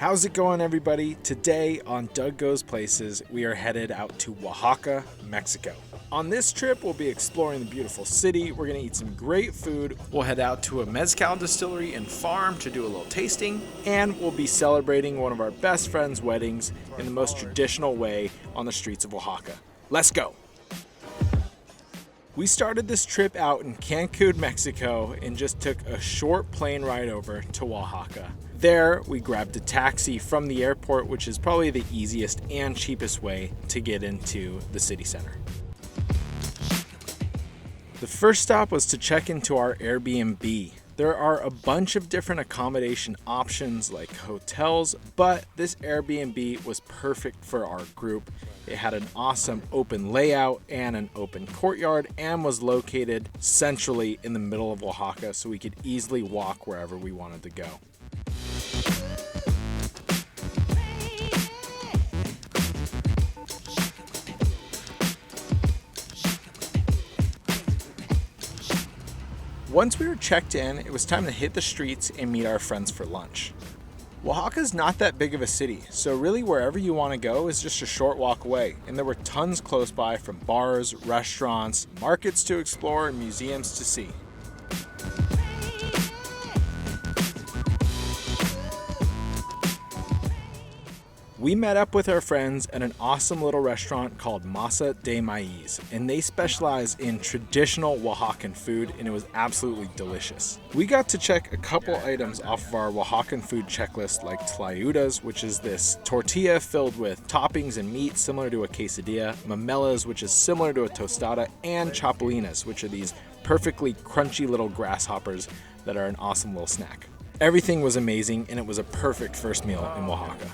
How's it going, everybody? Today on Doug Goes Places, we are headed out to Oaxaca, Mexico. On this trip, we'll be exploring the beautiful city. We're going to eat some great food. We'll head out to a Mezcal distillery and farm to do a little tasting. And we'll be celebrating one of our best friends' weddings in the most traditional way on the streets of Oaxaca. Let's go! We started this trip out in Cancun, Mexico, and just took a short plane ride over to Oaxaca. There, we grabbed a taxi from the airport, which is probably the easiest and cheapest way to get into the city center. The first stop was to check into our Airbnb. There are a bunch of different accommodation options like hotels, but this Airbnb was perfect for our group. It had an awesome open layout and an open courtyard and was located centrally in the middle of Oaxaca, so we could easily walk wherever we wanted to go. Once we were checked in, it was time to hit the streets and meet our friends for lunch. Oaxaca's not that big of a city, so really wherever you want to go is just a short walk away, and there were tons close by from bars, restaurants, markets to explore, and museums to see. We met up with our friends at an awesome little restaurant called Masa de Maíz, and they specialize in traditional Oaxacan food, and it was absolutely delicious. We got to check a couple items off of our Oaxacan food checklist, like tlayudas, which is this tortilla filled with toppings and meat similar to a quesadilla, mamelas, which is similar to a tostada, and chapulines, which are these perfectly crunchy little grasshoppers that are an awesome little snack. Everything was amazing, and it was a perfect first meal in Oaxaca.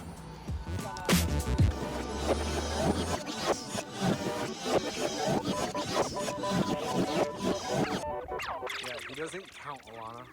He doesn't count, Alana.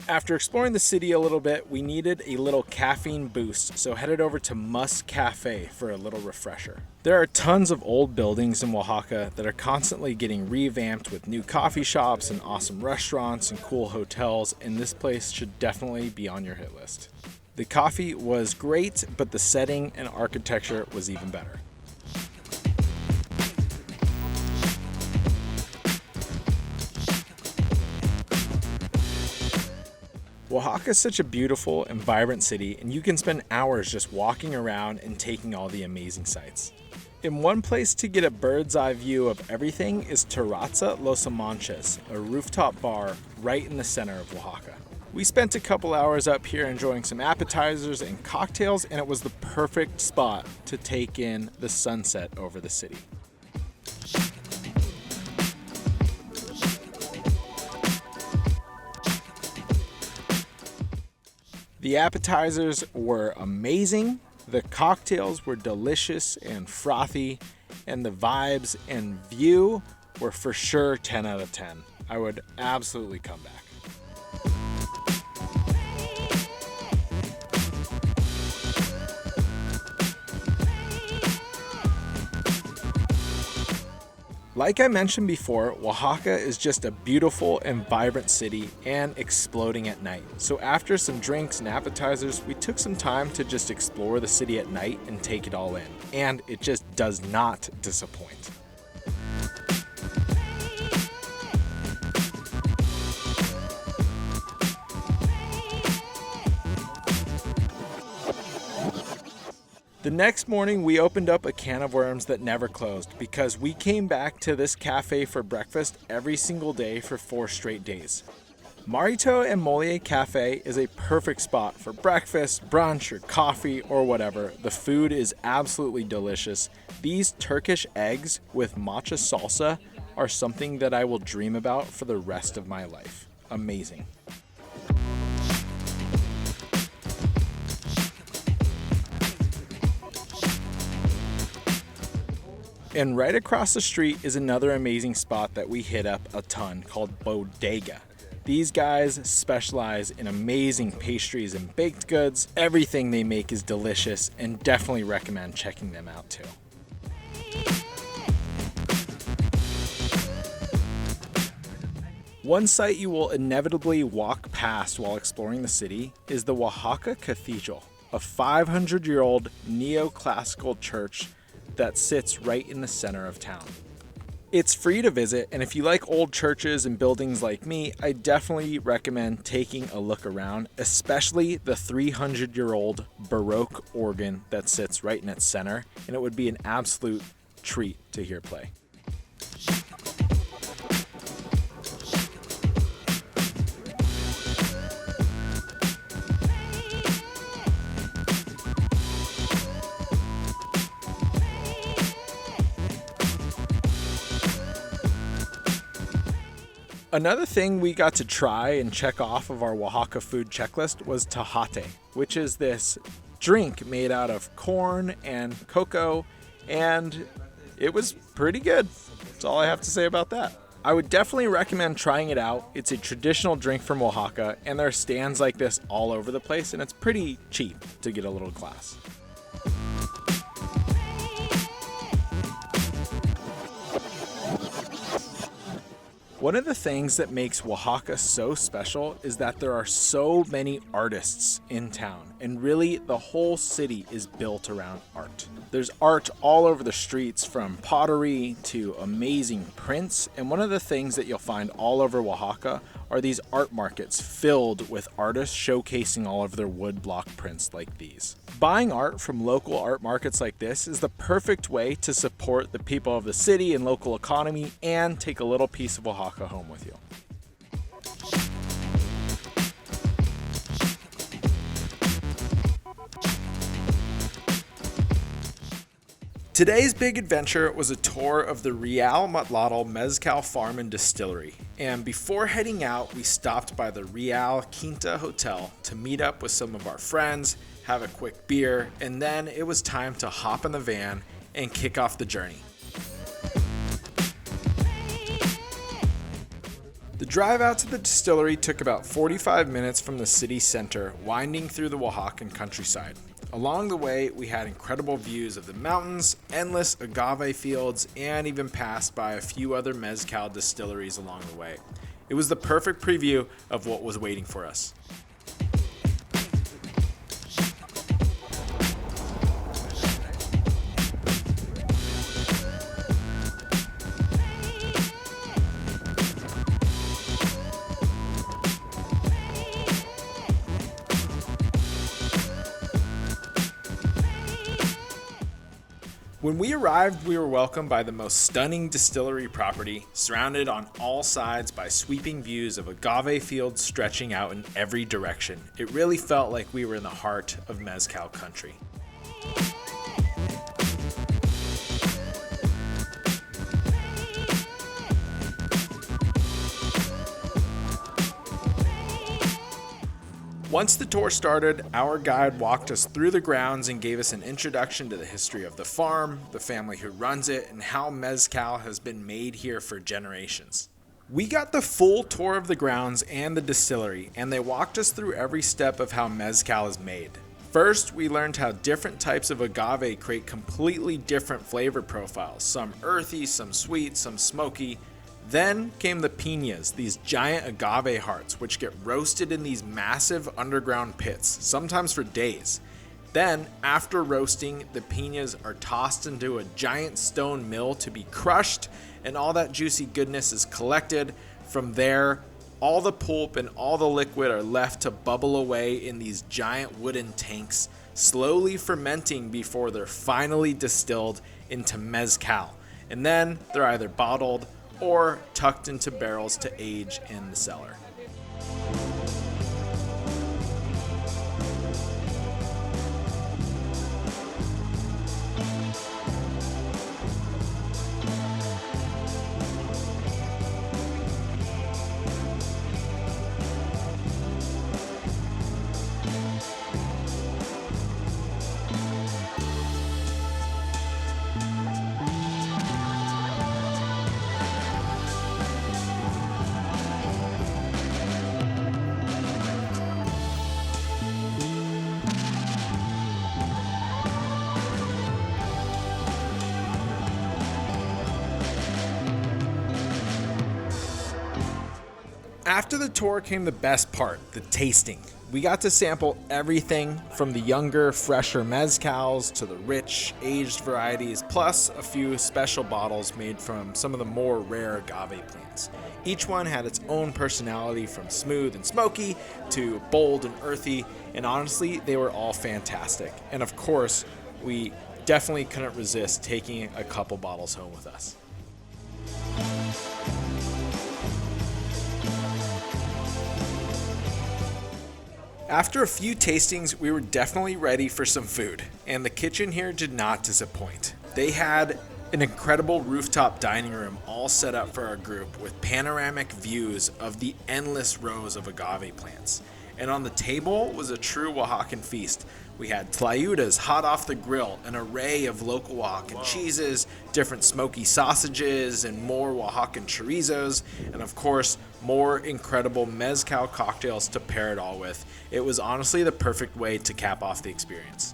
After exploring the city a little bit, we needed a little caffeine boost, so headed over to Mus Cafe for a little refresher. There are tons of old buildings in Oaxaca that are constantly getting revamped with new coffee shops and awesome restaurants and cool hotels, and this place should definitely be on your hit list. The coffee was great, but the setting and architecture was even better. Oaxaca is such a beautiful and vibrant city, and you can spend hours just walking around and taking all the amazing sights. And one place to get a bird's eye view of everything is Terraza Los Amanches, a rooftop bar right in the center of Oaxaca. We spent a couple hours up here enjoying some appetizers and cocktails, and it was the perfect spot to take in the sunset over the city. The appetizers were amazing, the cocktails were delicious and frothy, and the vibes and view were for sure 10 out of 10. I would absolutely come back. Like I mentioned before, Oaxaca is just a beautiful and vibrant city and exploding at night. So after some drinks and appetizers, we took some time to just explore the city at night and take it all in. And it just does not disappoint. The next morning, we opened up a can of worms that never closed because we came back to this cafe for breakfast every single day for 4 straight days. Marito and Moliere Cafe is a perfect spot for breakfast, brunch, or coffee, or whatever. The food is absolutely delicious. These Turkish eggs with matcha salsa are something that I will dream about for the rest of my life. Amazing. And right across the street is another amazing spot that we hit up a ton called Bodega. These guys specialize in amazing pastries and baked goods. Everything they make is delicious, and definitely recommend checking them out too. One site you will inevitably walk past while exploring the city is the Oaxaca Cathedral, a 500-year-old neoclassical church that sits right in the center of town. It's free to visit, and if you like old churches and buildings like me, I definitely recommend taking a look around, especially the 300-year-old Baroque organ that sits right in its center, and it would be an absolute treat to hear play. Another thing we got to try and check off of our Oaxaca food checklist was tajate, which is this drink made out of corn and cocoa, and it was pretty good. That's all I have to say about that. I would definitely recommend trying it out. It's a traditional drink from Oaxaca, and there are stands like this all over the place, and it's pretty cheap to get a little glass. One of the things that makes Oaxaca so special is that there are so many artists in town, and really the whole city is built around art. There's art all over the streets, from pottery to amazing prints, and one of the things that you'll find all over Oaxaca are these art markets filled with artists showcasing all of their wood block prints like these. Buying art from local art markets like this is the perfect way to support the people of the city and local economy and take a little piece of Oaxaca home with you. Today's big adventure was a tour of the Real Matlotl Mezcal Farm and Distillery. And before heading out, we stopped by the Real Quinta Hotel to meet up with some of our friends, have a quick beer, and then it was time to hop in the van and kick off the journey. The drive out to the distillery took about 45 minutes from the city center, winding through the Oaxacan countryside. Along the way, we had incredible views of the mountains, endless agave fields, and even passed by a few other mezcal distilleries along the way. It was the perfect preview of what was waiting for us. When we arrived, we were welcomed by the most stunning distillery property, surrounded on all sides by sweeping views of agave fields stretching out in every direction. It really felt like we were in the heart of mezcal country. Once the tour started, our guide walked us through the grounds and gave us an introduction to the history of the farm, the family who runs it, and how mezcal has been made here for generations. We got the full tour of the grounds and the distillery, and they walked us through every step of how mezcal is made. First, we learned how different types of agave create completely different flavor profiles, some earthy, some sweet, some smoky. Then came the piñas, these giant agave hearts, which get roasted in these massive underground pits, sometimes for days. Then, after roasting, the piñas are tossed into a giant stone mill to be crushed, and all that juicy goodness is collected. From there, all the pulp and all the liquid are left to bubble away in these giant wooden tanks, slowly fermenting before they're finally distilled into mezcal. And then they're either bottled or tucked into barrels to age in the cellar. After the tour came the best part, the tasting. We got to sample everything from the younger, fresher mezcals to the rich, aged varieties, plus a few special bottles made from some of the more rare agave plants. Each one had its own personality, from smooth and smoky to bold and earthy, and honestly, they were all fantastic. And of course, we definitely couldn't resist taking a couple bottles home with us. After a few tastings, we were definitely ready for some food, and the kitchen here did not disappoint. They had an incredible rooftop dining room all set up for our group with panoramic views of the endless rows of agave plants. And on the table was a true Oaxacan feast. We had tlayudas hot off the grill, an array of local Oaxacan cheeses, different smoky sausages, and more Oaxacan chorizos, and of course, more incredible mezcal cocktails to pair it all with. It was honestly the perfect way to cap off the experience.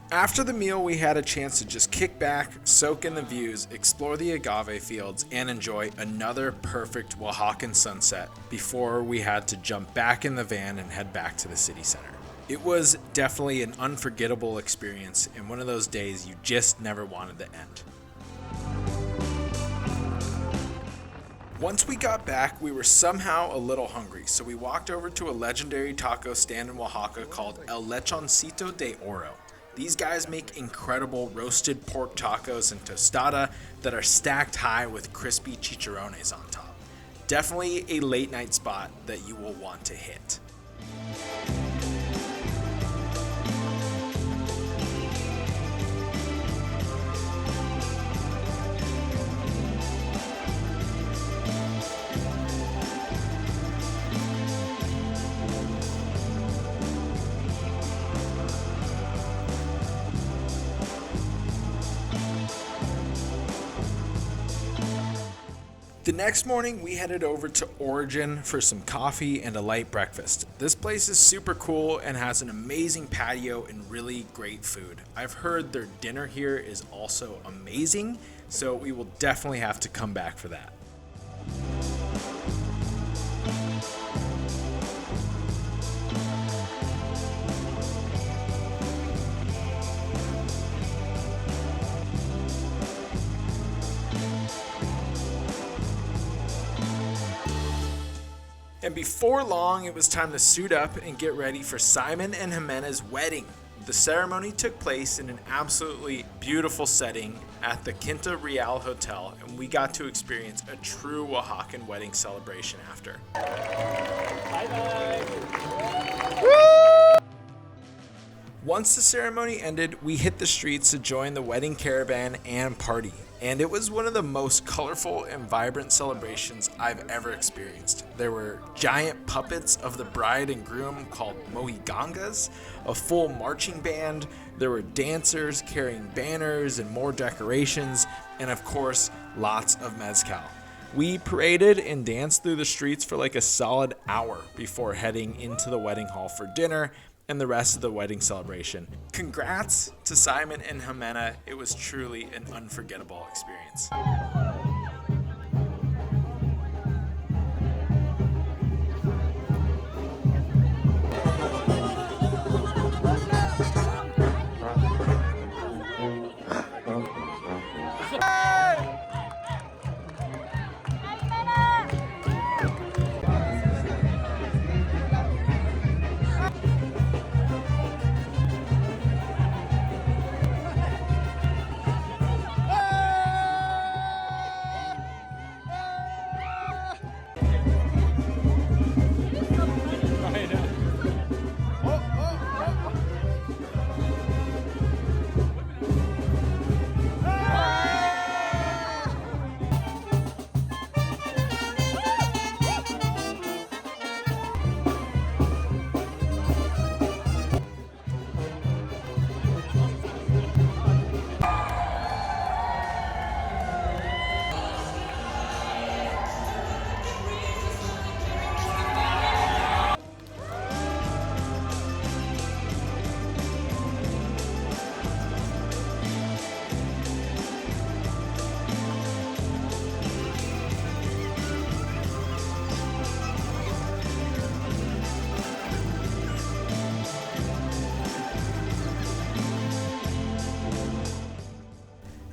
After the meal, we had a chance to just kick back, soak in the views, explore the agave fields, and enjoy another perfect Oaxacan sunset before we had to jump back in the van and head back to the city center. It was definitely an unforgettable experience and one of those days you just never wanted to end. Once we got back, we were somehow a little hungry, so we walked over to a legendary taco stand in Oaxaca called El Lechoncito de Oro. These guys make incredible roasted pork tacos and tostada that are stacked high with crispy chicharrones on top. Definitely a late night spot that you will want to hit. The next morning, we headed over to Origin for some coffee and a light breakfast. This place is super cool and has an amazing patio and really great food. I've heard their dinner here is also amazing, so we will definitely have to come back for that. And before long, it was time to suit up and get ready for Simon and Jimena's wedding. The ceremony took place in an absolutely beautiful setting at the Quinta Real Hotel, and we got to experience a true Oaxacan wedding celebration after. Bye-bye. Once the ceremony ended, we hit the streets to join the wedding caravan and party. And it was one of the most colorful and vibrant celebrations I've ever experienced. There were giant puppets of the bride and groom called mojigangas, a full marching band, there were dancers carrying banners and more decorations, and of course, lots of mezcal. We paraded and danced through the streets for like a solid hour before heading into the wedding hall for dinner and the rest of the wedding celebration. Congrats to Simon and Jimena. It was truly an unforgettable experience.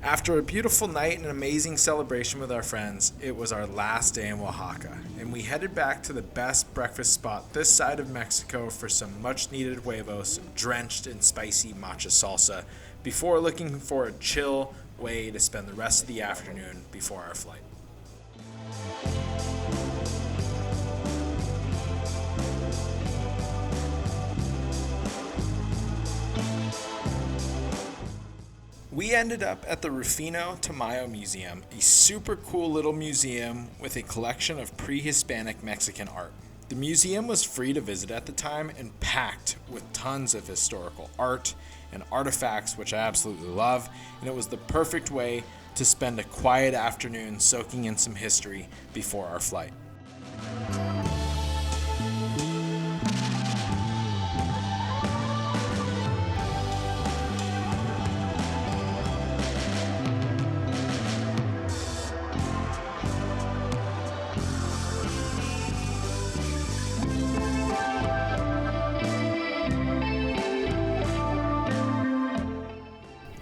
After a beautiful night and an amazing celebration with our friends, it was our last day in Oaxaca, and we headed back to the best breakfast spot this side of Mexico for some much needed huevos drenched in spicy matcha salsa before looking for a chill way to spend the rest of the afternoon before our flight. We ended up at the Rufino Tamayo Museum, a super cool little museum with a collection of pre-Hispanic Mexican art. The museum was free to visit at the time and packed with tons of historical art and artifacts, which I absolutely love, and it was the perfect way to spend a quiet afternoon soaking in some history before our flight.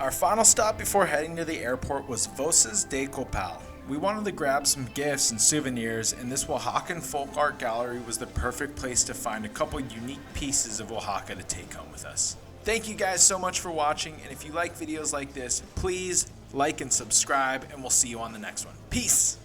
Our final stop before heading to the airport was Voces de Copal. We wanted to grab some gifts and souvenirs, and this Oaxacan folk art gallery was the perfect place to find a couple unique pieces of Oaxaca to take home with us. Thank you guys so much for watching, and if you like videos like this, please like and subscribe, and we'll see you on the next one. Peace!